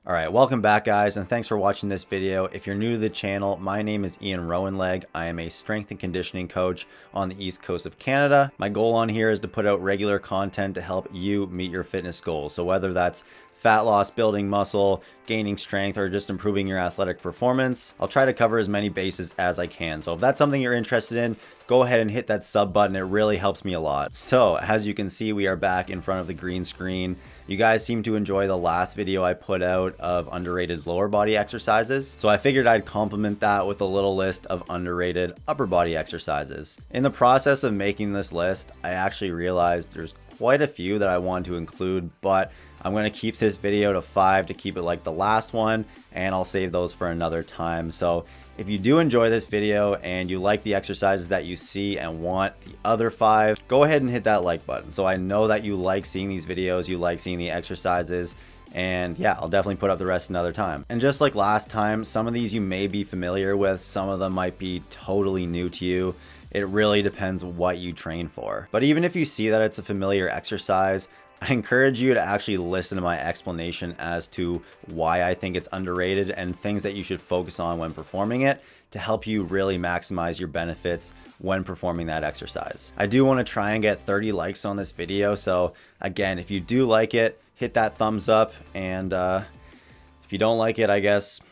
All right, welcome back guys, and thanks for watching this video. If you're new to the channel, my name is Ian Rowanleg. I am a strength and conditioning coach on the East Coast of Canada. My goal on here is to put out regular content to help you meet your fitness goals. So whether that's fat loss, building muscle, gaining strength, or just improving your athletic performance, I'll try to cover as many bases as I can. So if that's something you're interested in, go ahead and hit that sub button. It really helps me a lot. So as you can see, we are back in front of the green screen. You guys seem to enjoy the last video I put out of underrated lower body exercises. So I figured I'd complement that with a little list of underrated upper body exercises. In the process of making this list, I actually realized there's quite a few that I want to include, but I'm going to keep this video to 5 to keep it like the last one, and I'll save those for another time. So if you do enjoy this video and you like the exercises that you see and want the other 5, go ahead and hit that like button. So I know that you like seeing these videos, you like seeing the exercises, and yeah, I'll definitely put up the rest another time. And just like last time, some of these you may be familiar with, some of them might be totally new to you. It really depends what you train for. But even if you see that it's a familiar exercise, I encourage you to actually listen to my explanation as to why I think it's underrated and things that you should focus on when performing it to help you really maximize your benefits when performing that exercise. I do want to try and get 30 likes on this video. So again, if you do like it, hit that thumbs up. And if you don't like it, I guess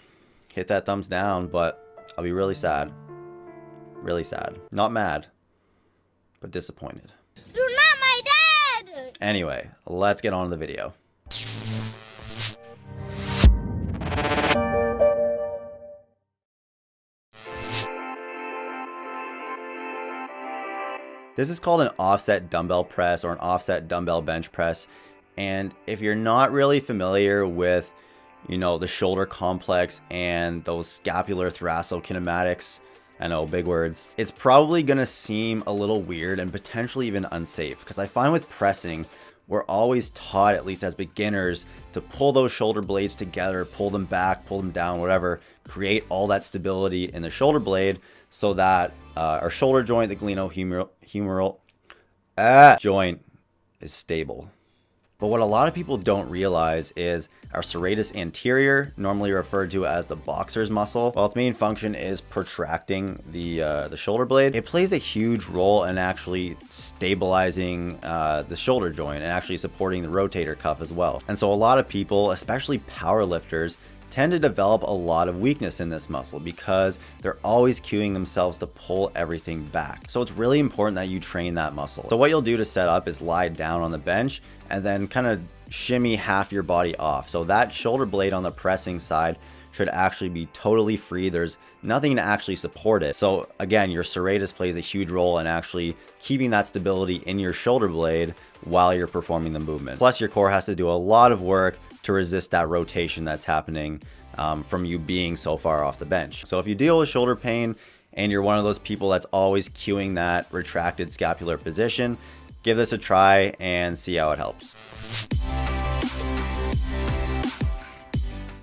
hit that thumbs down, but I'll be really sad. Really sad. Not mad, but disappointed. You're not my dad! Anyway, let's get on to the video. This is called an offset dumbbell press or an offset dumbbell bench press. And if you're not really familiar with, the shoulder complex and those scapular thoracokinematics, I know, big words, it's probably gonna seem a little weird and potentially even unsafe, because I find with pressing, we're always taught, at least as beginners, to pull those shoulder blades together, pull them back, pull them down, whatever, create all that stability in the shoulder blade so that our shoulder joint, the glenohumeral joint, is stable. But what a lot of people don't realize is our serratus anterior, normally referred to as the boxer's muscle, while its main function is protracting the shoulder blade, it plays a huge role in actually stabilizing the shoulder joint and actually supporting the rotator cuff as well. And so a lot of people, especially power lifters, tend to develop a lot of weakness in this muscle because they're always cueing themselves to pull everything back. So it's really important that you train that muscle. So what you'll do to set up is lie down on the bench and then kind of shimmy half your body off. So that shoulder blade on the pressing side should actually be totally free. There's nothing to actually support it. So again, your serratus plays a huge role in actually keeping that stability in your shoulder blade while you're performing the movement. Plus your core has to do a lot of work to resist that rotation that's happening from you being so far off the bench. So if you deal with shoulder pain and you're one of those people that's always cueing that retracted scapular position, give this a try and see how it helps.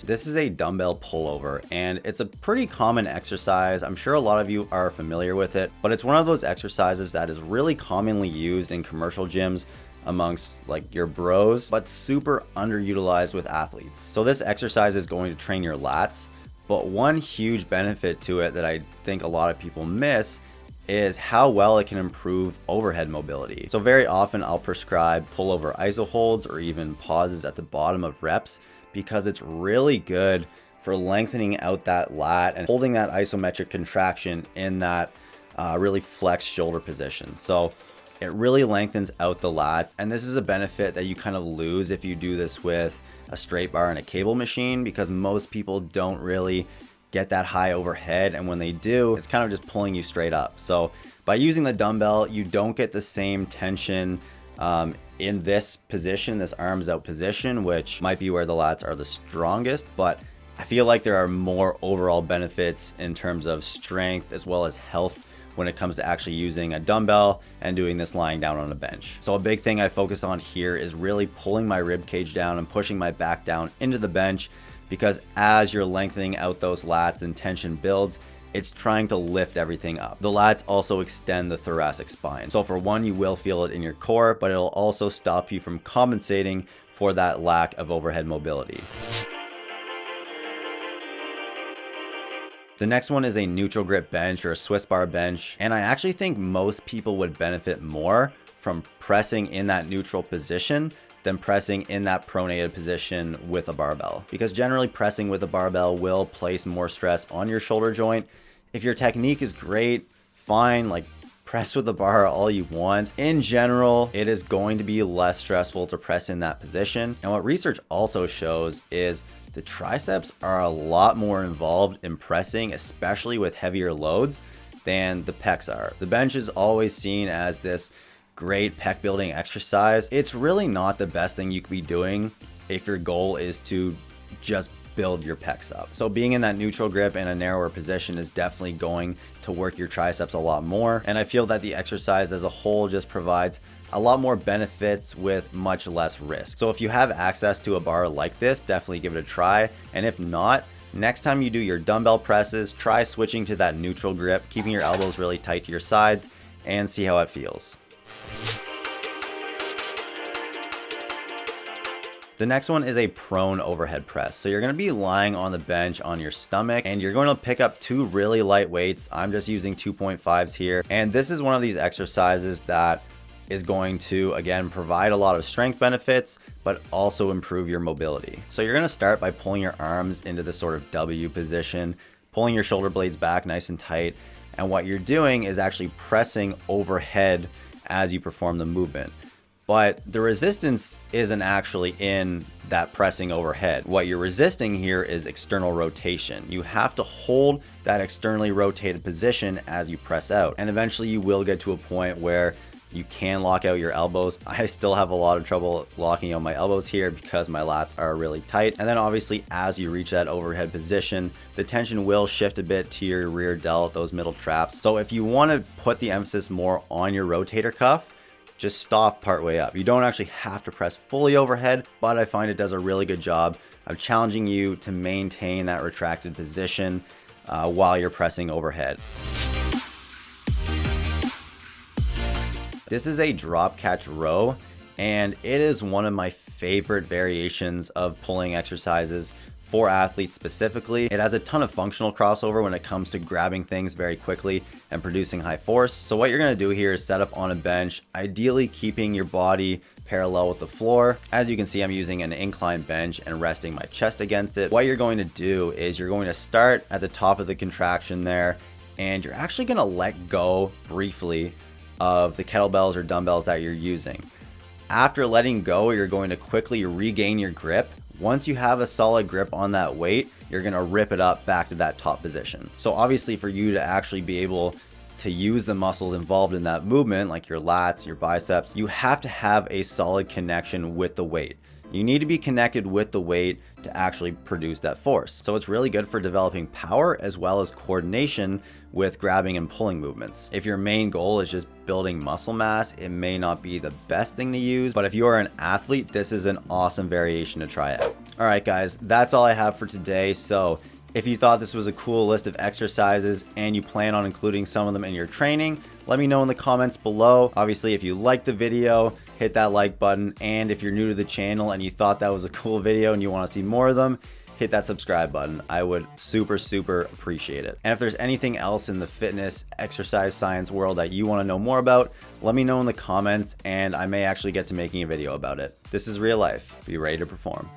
This is a dumbbell pullover, and it's a pretty common exercise. I'm sure a lot of you are familiar with it, but it's one of those exercises that is really commonly used in commercial gyms amongst like your bros, but super underutilized with athletes. So this exercise is going to train your lats, but one huge benefit to it that I think a lot of people miss is how well it can improve overhead mobility. So very often I'll prescribe pullover iso holds or even pauses at the bottom of reps because it's really good for lengthening out that lat and holding that isometric contraction in that really flexed shoulder position. So it really lengthens out the lats, and this is a benefit that you kind of lose if you do this with a straight bar and a cable machine, because most people don't really get that high overhead, and when they do, it's kind of just pulling you straight up. So by using the dumbbell, you don't get the same tension in this position, this arms out position, which might be where the lats are the strongest, but I feel like there are more overall benefits in terms of strength as well as health when it comes to actually using a dumbbell and doing this lying down on a bench. So a big thing I focus on here is really pulling my rib cage down and pushing my back down into the bench, because as you're lengthening out those lats and tension builds, it's trying to lift everything up. The lats also extend the thoracic spine. So for one, you will feel it in your core, but it'll also stop you from compensating for that lack of overhead mobility. The next one is a neutral grip bench or a Swiss bar bench. And I actually think most people would benefit more from pressing in that neutral position than pressing in that pronated position with a barbell. Because generally pressing with a barbell will place more stress on your shoulder joint. If your technique is great, fine, like press with the bar all you want. In general, it is going to be less stressful to press in that position. And what research also shows is the triceps are a lot more involved in pressing, especially with heavier loads, than the pecs are. The bench is always seen as this great pec building exercise. It's really not the best thing you could be doing if your goal is to just build your pecs up. So being in that neutral grip in a narrower position is definitely going to work your triceps a lot more. And I feel that the exercise as a whole just provides a lot more benefits with much less risk. So if you have access to a bar like this, definitely give it a try. And if not, next time you do your dumbbell presses, try switching to that neutral grip, keeping your elbows really tight to your sides, and see how it feels. The next one is a prone overhead press. So you're going to be lying on the bench on your stomach and you're going to pick up two really light weights. I'm just using 2.5s here. And this is one of these exercises that is going to, again, provide a lot of strength benefits, but also improve your mobility. So you're going to start by pulling your arms into this sort of W position, pulling your shoulder blades back nice and tight. And what you're doing is actually pressing overhead as you perform the movement. But the resistance isn't actually in that pressing overhead. What you're resisting here is external rotation. You have to hold that externally rotated position as you press out. And eventually you will get to a point where you can lock out your elbows. I still have a lot of trouble locking out my elbows here because my lats are really tight. And then obviously as you reach that overhead position, the tension will shift a bit to your rear delt, those middle traps. So if you want to put the emphasis more on your rotator cuff, just stop partway up. You don't actually have to press fully overhead, but I find it does a really good job of challenging you to maintain that retracted position while you're pressing overhead. This is a drop catch row, and it is one of my favorite variations of pulling exercises for athletes specifically. It has a ton of functional crossover when it comes to grabbing things very quickly and producing high force. So what you're gonna do here is set up on a bench, ideally keeping your body parallel with the floor. As you can see, I'm using an incline bench and resting my chest against it. What you're going to do is you're going to start at the top of the contraction there, and you're actually gonna let go briefly of the kettlebells or dumbbells that you're using. After letting go, you're going to quickly regain your grip. Once you have a solid grip on that weight, you're gonna rip it up back to that top position. So obviously for you to actually be able to use the muscles involved in that movement, like your lats, your biceps, you have to have a solid connection with the weight. You need to be connected with the weight to actually produce that force. So it's really good for developing power as well as coordination with grabbing and pulling movements. If your main goal is just building muscle mass, it may not be the best thing to use, but if you are an athlete, this is an awesome variation to try out. All right, guys, that's all I have for today. So if you thought this was a cool list of exercises and you plan on including some of them in your training, let me know in the comments below. Obviously, if you liked the video, hit that like button. And if you're new to the channel and you thought that was a cool video and you want to see more of them, hit that subscribe button. I would super appreciate it. And if there's anything else in the fitness, exercise, science world that you want to know more about, let me know in the comments and I may actually get to making a video about it. This is real life. Be ready to perform.